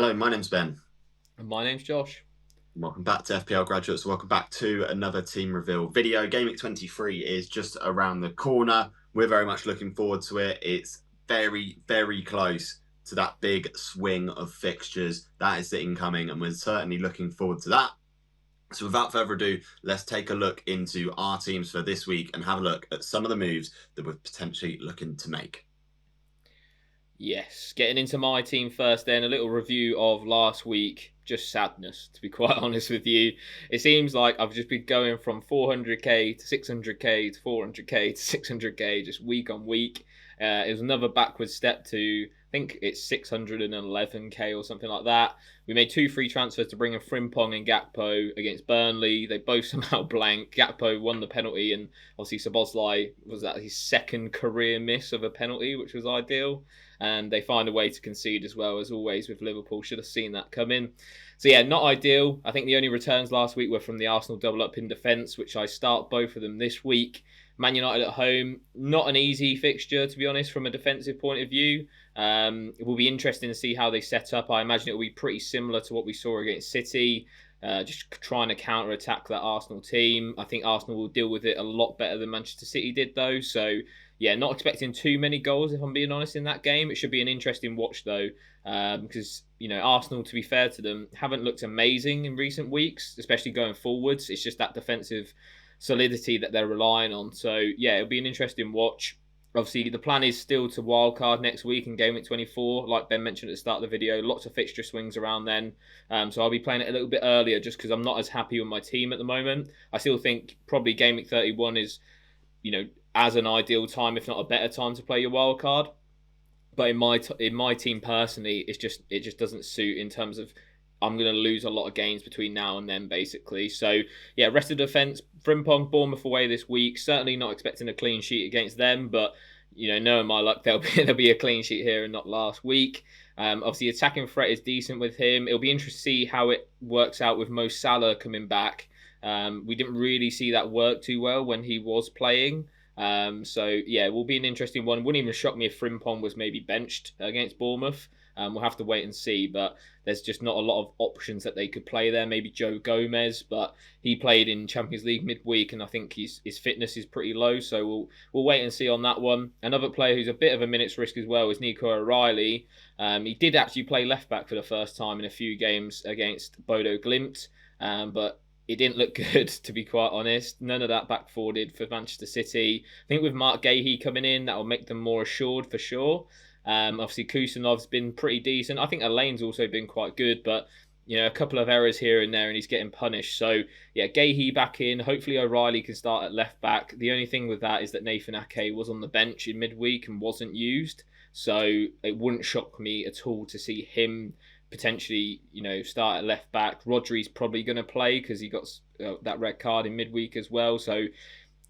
Hello, my name's Ben. And my name's Josh. Welcome back to FPL Graduates. Welcome back to another team reveal video. Gameweek 23 is just around the corner. We're very much looking forward to it. It's very, very close to that big swing of fixtures. That is the incoming, and we're certainly looking forward to that. So without further ado, let's take a look into our teams for this week and have a look at some of the moves that we're potentially looking to make. Yes, getting into my team first then, a little review of last week. Just sadness, to be quite honest with you. It seems like I've just been going from 400k to 600k to 400k to 600k just week on week. It was another backward step to, I think it's 611k or something like that. We made two free transfers to bring in Frimpong and Gakpo against Burnley. They both somehow blank. Gakpo won the penalty, and obviously Szoboszlai was that his second career miss of a penalty, which was ideal. And they find a way to concede as well, as always with Liverpool. Should have seen that coming. So yeah, not ideal. I think the only returns last week were from the Arsenal double up in defence, which I start both of them this week. Man United at home, not an easy fixture, to be honest, from a defensive point of view. It will be interesting to see how they set up. I imagine it will be pretty similar to what we saw against City, just trying to counter-attack that Arsenal team. I think Arsenal will deal with it a lot better than Manchester City did, though. So, yeah, not expecting too many goals, if I'm being honest, in that game. It should be an interesting watch, though, because, Arsenal, to be fair to them, haven't looked amazing in recent weeks, especially going forwards. It's just that defensive solidity that they're relying on. So, yeah, it'll be an interesting watch. Obviously, the plan is still to wildcard next week in Gameweek 24. Like Ben mentioned at the start of the video, lots of fixture swings around then. So I'll be playing it a little bit earlier just because I'm not as happy with my team at the moment. I still think probably Gameweek 31 is, as an ideal time, if not a better time to play your wildcard. But in my team personally, it just doesn't suit in terms of I'm going to lose a lot of games between now and then, basically. So, yeah, rest of the defence, Frimpong, Bournemouth away this week. Certainly not expecting a clean sheet against them, but, knowing my luck, there'll be a clean sheet here and not last week. Obviously, attacking threat is decent with him. It'll be interesting to see how it works out with Mo Salah coming back. We didn't really see that work too well when he was playing. So, yeah, it will be an interesting one. Wouldn't even shock me if Frimpong was maybe benched against Bournemouth. We'll have to wait and see, but there's just not a lot of options that they could play there. Maybe Joe Gomez, but he played in Champions League midweek, and I think his fitness is pretty low, so we'll wait and see on that one. Another player who's a bit of a minutes risk as well is Nico O'Reilly. He did actually play left back for the first time in a few games against Bodo Glimt, but it didn't look good, to be quite honest. None of that back four did for Manchester City. I think with Mark Gahey coming in, that will make them more assured for sure. Obviously, Kusanov's been pretty decent. I think Alain's also been quite good, but a couple of errors here and there, and he's getting punished. So, yeah, Gahey back in. Hopefully, O'Reilly can start at left back. The only thing with that is that Nathan Ake was on the bench in midweek and wasn't used. So, it wouldn't shock me at all to see him potentially, start at left back. Rodri's probably going to play because he got that red card in midweek as well. So,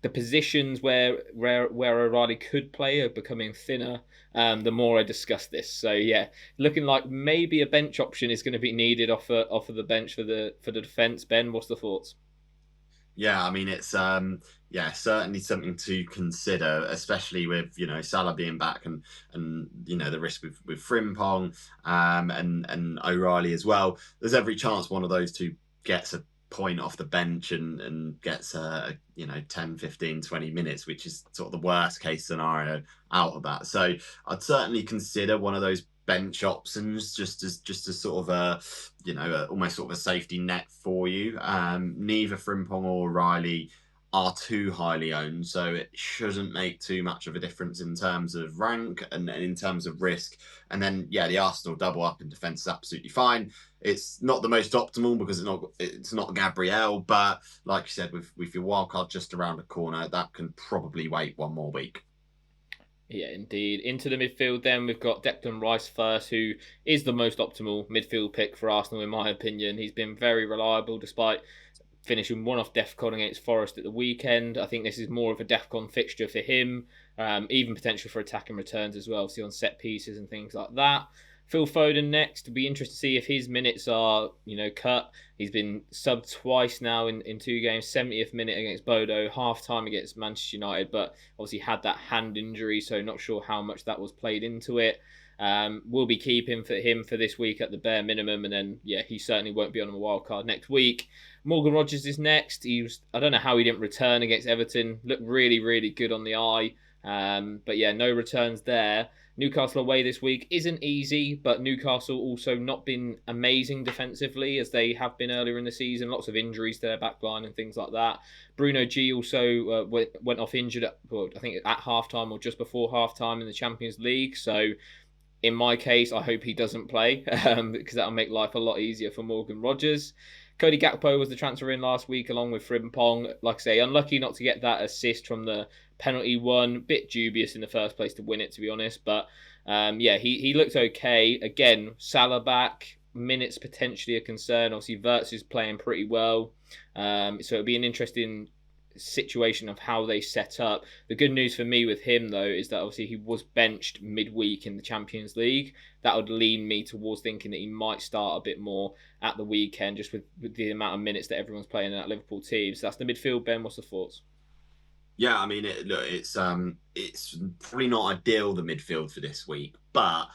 the positions where O'Reilly could play are becoming thinner the more I discuss this. So yeah, looking like maybe a bench option is going to be needed off of the bench for the defence. Ben, what's the thoughts? Yeah, I mean it's certainly something to consider, especially with Salah being back and the risk with Frimpong and O'Reilly as well. There's every chance one of those two gets a point off the bench and gets 10, 15, 20 minutes, which is sort of the worst case scenario out of that. So I'd certainly consider one of those bench options just as sort of almost sort of a safety net for you. Neither Frimpong or Riley are too highly owned, so it shouldn't make too much of a difference in terms of rank and in terms of risk. And then the Arsenal double up in defence is absolutely fine. It's not the most optimal because it's not Gabriel, but like you said, with your wildcard just around the corner, that can probably wait one more week. Yeah, indeed. Into the midfield then, we've got Declan Rice first, who is the most optimal midfield pick for Arsenal, in my opinion. He's been very reliable despite finishing one off DEFCON against Forest at the weekend. I think this is more of a DEFCON fixture for him, even potential for attack and returns as well, see on set pieces and things like that. Phil Foden next. It'll be interesting to see if his minutes are, cut. He's been subbed twice now in two games, 70th minute against Bodo, half time against Manchester United, but obviously had that hand injury, so not sure how much that was played into it. We'll be keeping for him for this week at the bare minimum, and then he certainly won't be on a wild card next week. Morgan Rogers is next. I don't know how he didn't return against Everton. Looked really, really good on the eye. But no returns there. Newcastle away this week isn't easy, but Newcastle also not been amazing defensively as they have been earlier in the season. Lots of injuries to their backline and things like that. Bruno G also went off injured, I think at halftime or just before halftime in the Champions League. So in my case, I hope he doesn't play because that'll make life a lot easier for Morgan Rogers. Cody Gakpo was the transfer in last week along with Frimpong. Like I say, unlucky not to get that assist from the penalty one. Bit dubious in the first place to win it, to be honest. But he looked okay. Again, Salah back. Minutes potentially a concern. Obviously, Wirtz is playing pretty well. So it'll be an interesting situation of how they set up. The good news for me with him though is that obviously he was benched midweek in the Champions League. That would lean me towards thinking that he might start a bit more at the weekend, just with the amount of minutes that everyone's playing in that Liverpool team. So that's the midfield. Ben, what's the thoughts? Yeah, I mean, it's probably not ideal, the midfield for this week, but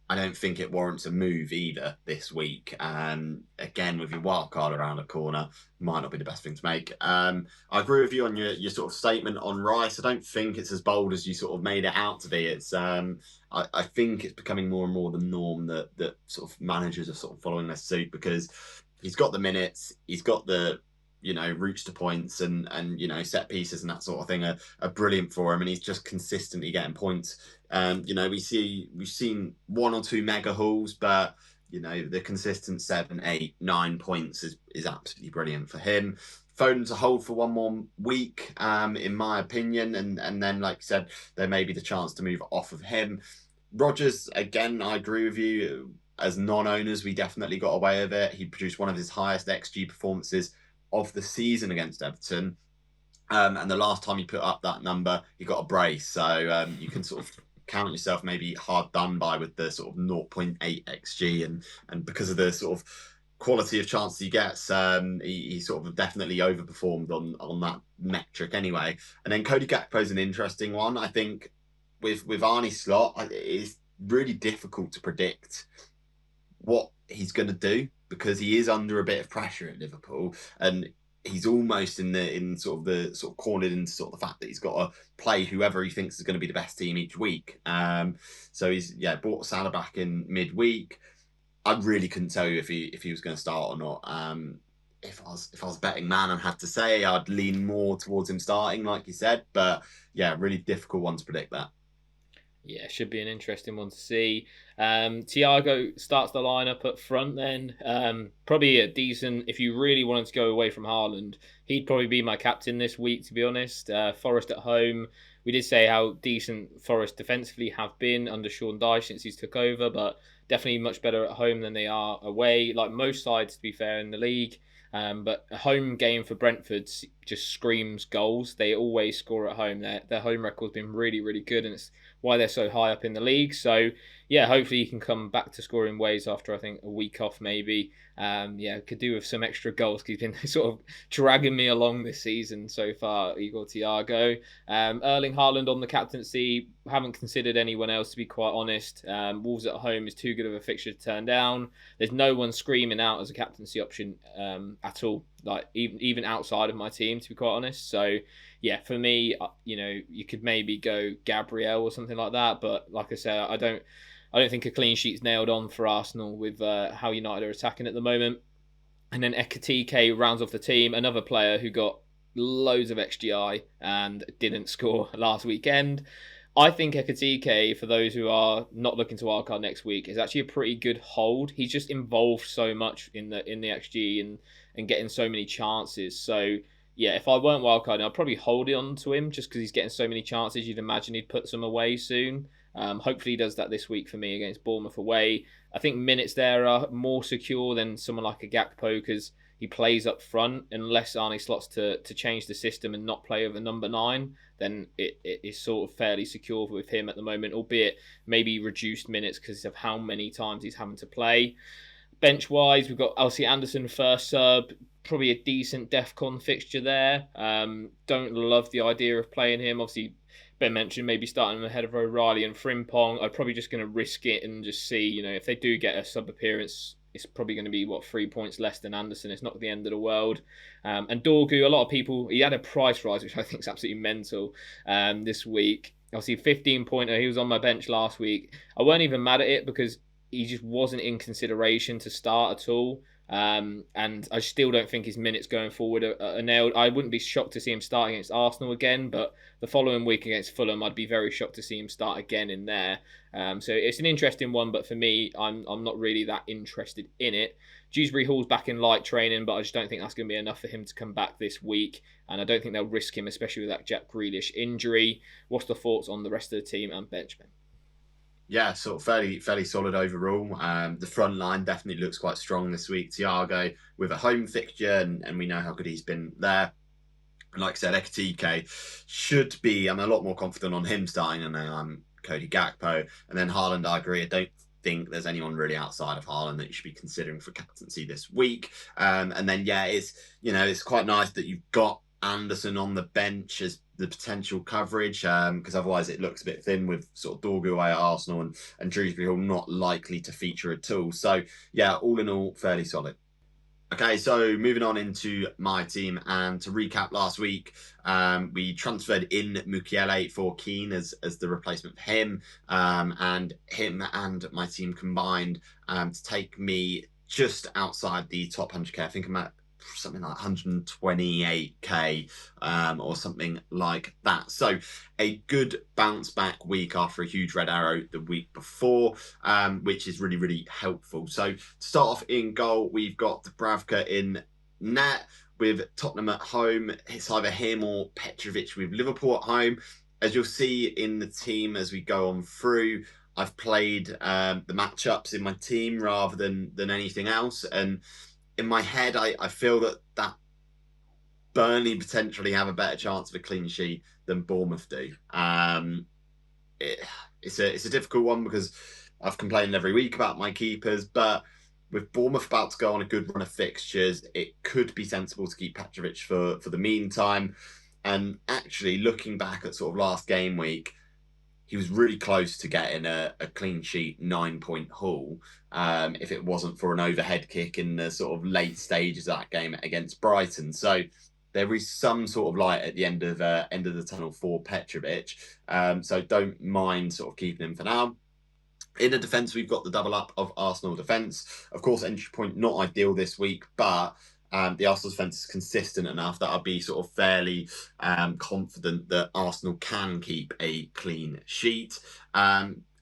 I don't think it warrants a move either this week. Again, with your wild card around the corner, might not be the best thing to make. I agree with you on your sort of statement on Rice. I don't think it's as bold as you sort of made it out to be. It's I think it's becoming more and more the norm that sort of managers are sort of following their suit, because he's got the minutes, he's got the routes to points and set pieces and that sort of thing are brilliant for him, and he's just consistently getting points. We've seen one or two mega hauls, but the consistent 7, 8, 9 points is absolutely brilliant for him. Foden's a hold for one more week, in my opinion, and then, like I said, there may be the chance to move off of him. Rogers, again, I agree with you. As non-owners, we definitely got away with it. He produced one of his highest XG performances of the season against Everton. And the last time he put up that number, he got a brace. So you can sort of count yourself maybe hard done by with the sort of 0.8 XG. And because of the sort of quality of chances he gets, he sort of definitely overperformed on that metric anyway. And then Cody Gakpo is an interesting one. I think with Arne Slot, it's really difficult to predict what he's going to do, because he is under a bit of pressure at Liverpool, and he's almost cornered into sort of the fact that he's got to play whoever he thinks is going to be the best team each week. So he's brought Salah back in midweek. I really couldn't tell you if he was going to start or not. If I was a betting man, I'd have to say I'd lean more towards him starting, like you said. But really difficult one to predict that. Yeah, should be an interesting one to see. Thiago starts the lineup up front then. Probably a decent, if you really wanted to go away from Haaland, he'd probably be my captain this week, to be honest. Forest at home. We did say how decent Forest defensively have been under Sean Dyche since he's took over, but definitely much better at home than they are away, like most sides, to be fair, in the league. But a home game for Brentford just screams goals. They always score at home. Their home record's been really, really good, and it's why they're so high up in the league. So, hopefully he can come back to scoring ways after, I think, a week off maybe. Could do with some extra goals, because he's been sort of dragging me along this season so far, Igor Thiago. Erling Haaland on the captaincy. Haven't considered anyone else, to be quite honest. Wolves at home is too good of a fixture to turn down. There's no one screaming out as a captaincy option at all, like even outside of my team, to be quite honest. So, for me, you could maybe go Gabriel or something like that. But like I said, I don't think a clean sheet's nailed on for Arsenal with how United are attacking at the moment. And then Ekitike rounds off the team, another player who got loads of XGI and didn't score last weekend. I think Ekitike, for those who are not looking to wildcard next week, is actually a pretty good hold. He's just involved so much in the XG and getting so many chances. So, if I weren't wildcarding, I'd probably hold on to him just because he's getting so many chances. You'd imagine he'd put some away soon. Hopefully he does that this week for me against Bournemouth away. I think minutes there are more secure than someone like a Gakpo, because he plays up front. Unless Arne Slot's to change the system and not play over number 9, then it is sort of fairly secure with him at the moment, albeit maybe reduced minutes because of how many times he's having to play. Bench-wise, we've got Elsie Anderson first sub, probably a decent DEFCON fixture there. Don't love the idea of playing him. Obviously, Ben mentioned maybe starting ahead of O'Reilly and Frimpong. I'm probably just going to risk it and just see, if they do get a sub appearance, it's probably going to be 3 points less than Anderson. It's not the end of the world. And Dorgu, a lot of people, he had a price rise, which I think is absolutely mental this week. Obviously, 15-pointer. He was on my bench last week. I weren't even mad at it because he just wasn't in consideration to start at all. And I still don't think his minutes going forward are nailed. I wouldn't be shocked to see him start against Arsenal again, but the following week against Fulham, I'd be very shocked to see him start again in there. So it's an interesting one, but for me, I'm not really that interested in it. Dewsbury Hall's back in light training, but I just don't think that's going to be enough for him to come back this week. And I don't think they'll risk him, especially with that Jack Grealish injury. What's the thoughts on the rest of the team and benchman? Yeah, sort of fairly solid overall. The front line definitely looks quite strong this week. Thiago with a home fixture, and we know how good he's been there. And like I said, Ekatike should be. I'm a lot more confident on him starting than I am Cody Gakpo. And then Haaland, I agree. I don't think there's anyone really outside of Haaland that you should be considering for captaincy this week. And then it's quite nice that you've got Anderson on the bench as the potential coverage, because otherwise it looks a bit thin with sort of Dorgu away at Arsenal and Dewsbury Hall not likely to feature at all. So yeah, all in all, fairly solid. Okay, so moving on into my team, and to recap last week, we transferred in Mukiele for Keane as the replacement for him, and him and my team combined to take me just outside the top 100k. I think I'm at something like 128k or something like that. So a good bounce back week after a huge red arrow the week before, which is really, really helpful. So to start off in goal, we've got Dubravka in net with Tottenham at home. It's either him or Petrovic with Liverpool at home. As you'll see in the team as we go on through, I've played the matchups in my team rather than anything else. And in my head, I feel that Burnley potentially have a better chance of a clean sheet than Bournemouth do. It's a difficult one because I've complained every week about my keepers, but with Bournemouth about to go on a good run of fixtures, it could be sensible to keep Petrovic for the meantime. And actually, looking back at sort of last game week, he was really close to getting a clean sheet 9-point haul if it wasn't for an overhead kick in the sort of late stages of that game against Brighton. So there is some sort of light at the end of the tunnel for Petrovic. So don't mind sort of keeping him for now. In the defence, we've got the double up of Arsenal defence. Of course, entry point not ideal this week, but the Arsenal defence is consistent enough that I'll be sort of fairly confident that Arsenal can keep a clean sheet.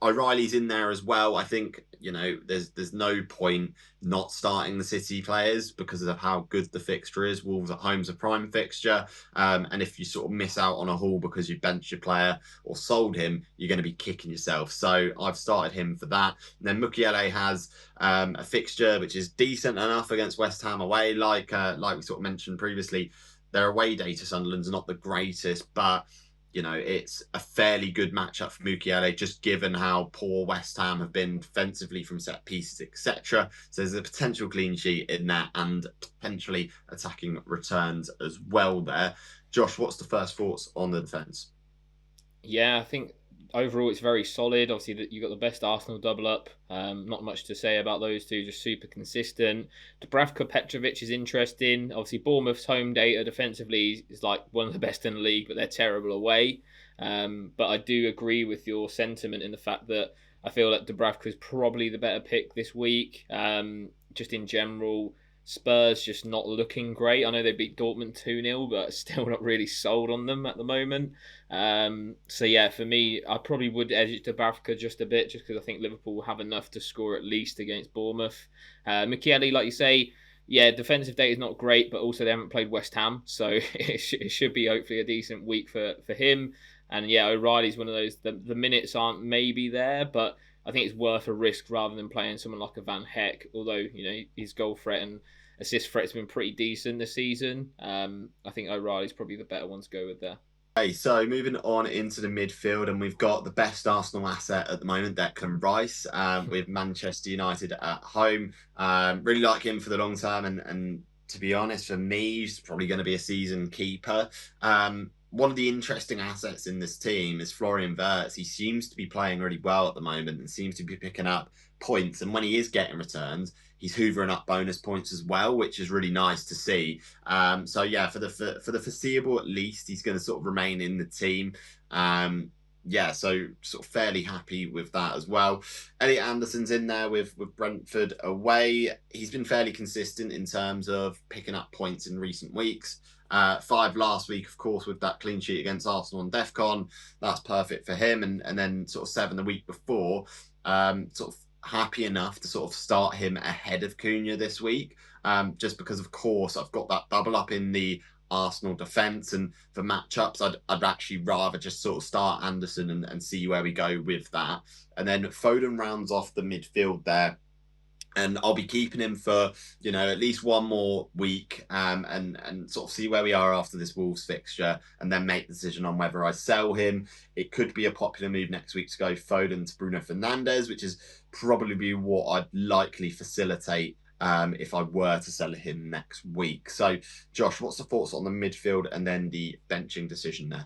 O'Reilly's in there as well. I think there's no point not starting the City players because of how good the fixture is. Wolves at home's a prime fixture, and if you sort of miss out on a haul because you benched your player or sold him, you're going to be kicking yourself. So I've started him for that. And then Mukiele has a fixture which is decent enough against West Ham away, like we sort of mentioned previously. Their away day to Sunderland's not the greatest, but it's a fairly good matchup for Mukiele, just given how poor West Ham have been defensively from set pieces, etc. So there's a potential clean sheet in that and potentially attacking returns as well there. Josh, what's the first thoughts on the defence? Yeah, I think overall it's very solid. Obviously, you've got the best Arsenal double up. Not much to say about those two, just super consistent. Dubravka Petrovic is interesting. Obviously, Bournemouth's home data defensively is like one of the best in the league, but they're terrible away. But I do agree with your sentiment in the fact that I feel that Dubravka is probably the better pick this week. Just in general, Spurs just not looking great. I know they beat Dortmund 2-0, but still not really sold on them at the moment. So yeah, for me, I probably would edge it to Dubravka just a bit, just because I think Liverpool will have enough to score at least against Bournemouth. Michele, like you say, yeah, defensive data is not great, but also they haven't played West Ham, so it should be hopefully a decent week for him. And yeah, O'Reilly's one of those, the minutes aren't maybe there, but I think it's worth a risk rather than playing someone like a Van Heck, although his goal threat and assist threat has been pretty decent this season. I think O'Reilly's probably the better one to go with there. Okay, so moving on into the midfield, and we've got the best Arsenal asset at the moment, Declan Rice, with Manchester United at home. Really like him for the long term, and to be honest, for me, he's probably going to be a season keeper. one of the interesting assets in this team is Florian Wirtz. He seems to be playing really well at the moment and seems to be picking up points. And when he is getting returns, he's hoovering up bonus points as well, which is really nice to see. So yeah, for the foreseeable at least, he's going to sort of remain in the team. Yeah, so sort of fairly happy with that as well. Elliot Anderson's in there with Brentford away. He's been fairly consistent in terms of picking up points in recent weeks. 5 last week, of course, with that clean sheet against Arsenal and DEFCON. That's perfect for him. And then sort of 7 the week before. Sort of happy enough to sort of start him ahead of Cunha this week. Just because, of course, I've got that double up in the Arsenal defence, and for matchups I'd actually rather just sort of start Anderson and see where we go with that. And then Foden rounds off the midfield there, and I'll be keeping him for at least one more week, and sort of see where we are after this Wolves fixture, and then make the decision on whether I sell him. It could be a popular move next week to go Foden to Bruno Fernandes, which is probably what I'd likely facilitate if I were to sell him next week. So, Josh, what's the thoughts on the midfield and then the benching decision there?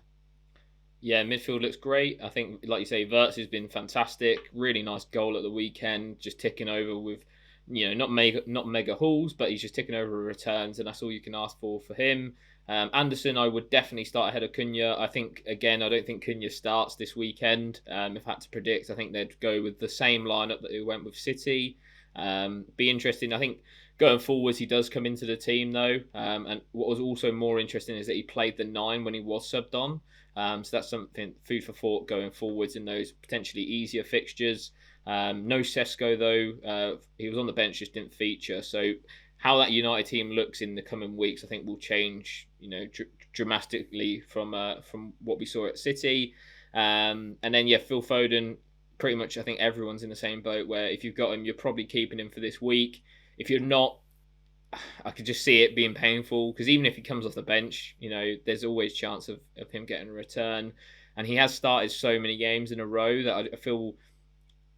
Yeah, midfield looks great. I think, like you say, Wirtz has been fantastic. Really nice goal at the weekend, just ticking over with, not mega hauls, but he's just ticking over returns, and that's all you can ask for him. Anderson, I would definitely start ahead of Cunha. I think, again, I don't think Cunha starts this weekend. If I had to predict, I think they'd go with the same lineup that they went with City. Be interesting. I think going forwards, he does come into the team though. And what was also more interesting is that he played the 9 when he was subbed on. So that's something, food for thought going forwards in those potentially easier fixtures. No Sesko though. He was on the bench, just didn't feature. So how that United team looks in the coming weeks, I think will change, dramatically from what we saw at City. And then Phil Foden. Pretty much, I think everyone's in the same boat where if you've got him, you're probably keeping him for this week. If you're not, I could just see it being painful, because even if he comes off the bench, there's always chance of him getting a return. And he has started so many games in a row that I feel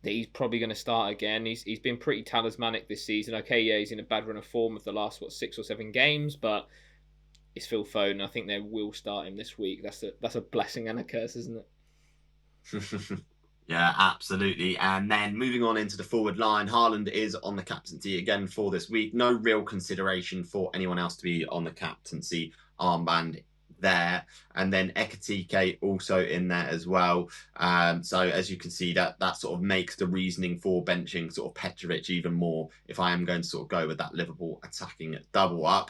that he's probably going to start again. He's been pretty talismanic this season. Okay, yeah, he's in a bad run of form of the last 6 or 7 games, but it's Phil Foden. I think they will start him this week. That's a blessing and a curse, isn't it? Yeah, absolutely. And then moving on into the forward line, Haaland is on the captaincy again for this week. No real consideration for anyone else to be on the captaincy armband there. And then Ekitike also in there as well. So as you can see, that sort of makes the reasoning for benching sort of Petrovic even more if I am going to sort of go with that Liverpool attacking double up.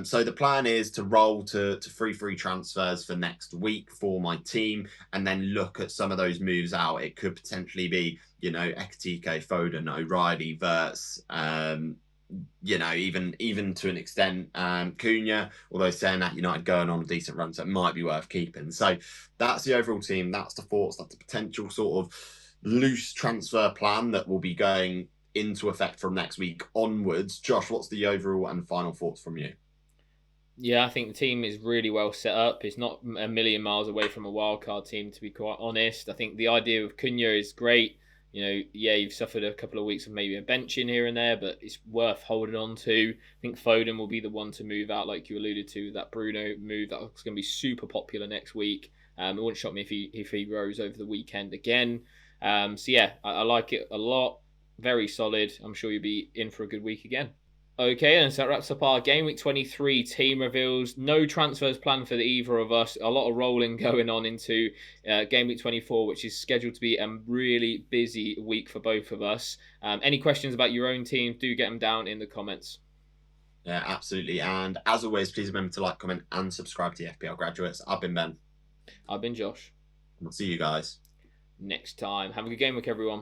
So the plan is to roll to free transfers for next week for my team, and then look at some of those moves out. It could potentially be, Ekitike, Foden, O'Reilly, Wirtz, even to an extent, Cunha, although saying that United going on a decent run, so it might be worth keeping. So that's the overall team. That's the thoughts. That's the potential sort of loose transfer plan that will be going into effect from next week onwards. Josh, what's the overall and final thoughts from you? Yeah, I think the team is really well set up. It's not a million miles away from a wildcard team, to be quite honest. I think the idea of Cunha is great. You've suffered a couple of weeks of maybe a bench in here and there, but it's worth holding on to. I think Foden will be the one to move out, like you alluded to. That Bruno move, that's going to be super popular next week. It wouldn't shock me if he rose over the weekend again. I like it a lot. Very solid. I'm sure you'll be in for a good week again. Okay, and so that wraps up our Gameweek 23 team reveals. No transfers planned for either of us. A lot of rolling going on into Gameweek 24, which is scheduled to be a really busy week for both of us. Any questions about your own team, do get them down in the comments. Yeah, absolutely. And as always, please remember to like, comment, and subscribe to the FPL Graduates. I've been Ben. I've been Josh. We'll see you guys next time. Have a good game week, everyone.